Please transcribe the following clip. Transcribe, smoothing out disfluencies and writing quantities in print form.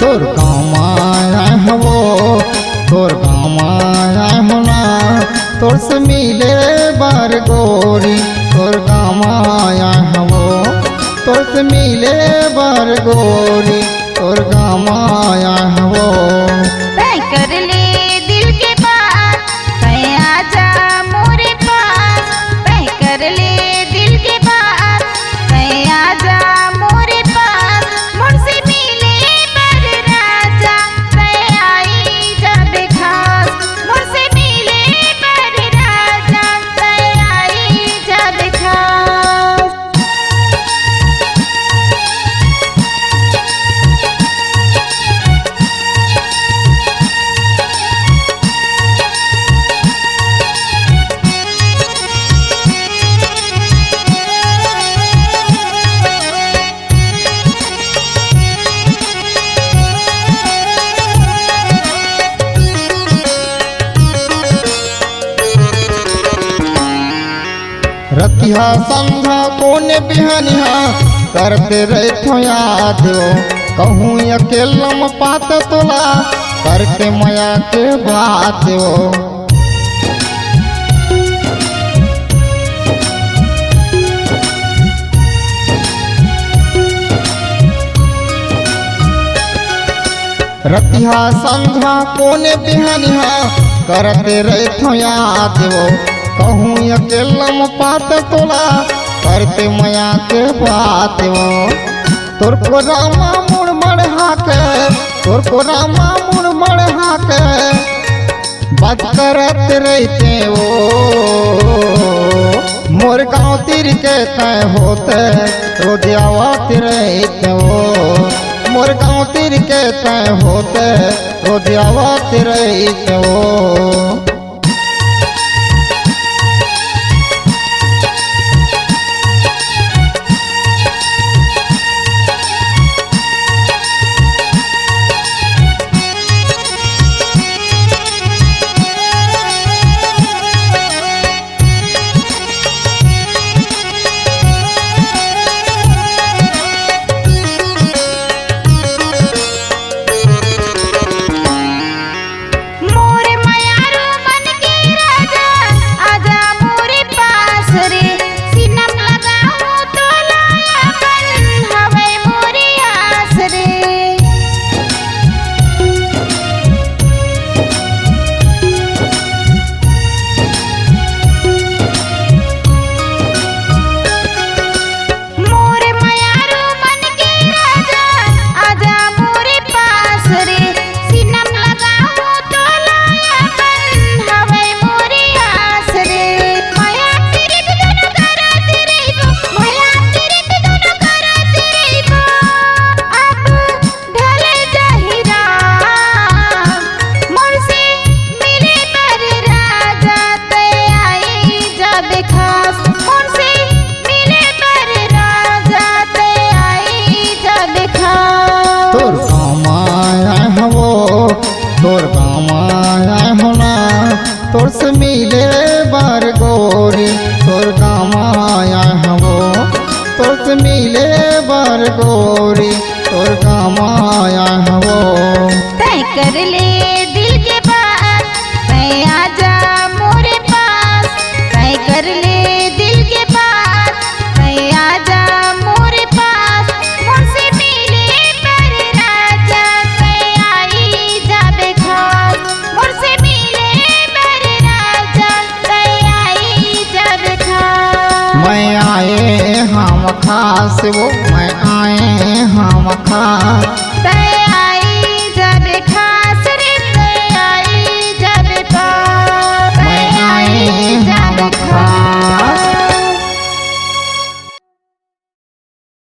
तोर गाँव आया हवो तोर गाँव आया होना तोर से मिले बार गोरी तोर गाँव आया हवो तोर से मिले बार गोरी तोर गाँव आया हवो। तय कर ले दिल के बात तय आजा मोरे पास तय कर ले दिल के बात तय आजा मोरे पास मुझसे मिले पर राजा तय आई जब खास मुझसे मिले पर राजा तय आई जब खास। रतिहा संधा कोने बिहानिहा करते रहे याद कहूँ अकेलम पात तोला करके माया के बात हो। रतिहा संधा कोने बिहानिहा करते रहे याद हो कहूँ अकेलम पात तोला करते माया के बात हो। तोर को रामा मुड़ मढ़ा के तोर को रामा मुड़ मढ़ा के बात करत रहते हो। मोर गाँव तीर के तय होते रोज आवत रहते हो। मोर गाँव तीर के तय होते रोज आवत रहते हो। तोर गाँव आया होना तोर से मिले बार गोरी तोर गाँव आया हवो तोर से मिले बार गोरी तोर गाँव आया हवो। तय कर ले दिल के बात तय आजा मोरे पास तय कर ले दिल के बात तय आजा मोरे पास मुझसे मिले पर राजा तय आई जाबे खास मुझसे मिले पर राजा तय आई जाबे खास। मैं आए हम खास वो मैं आए हम खास तय आई जाबे खास रे तय आई जाबे खास। मैं आए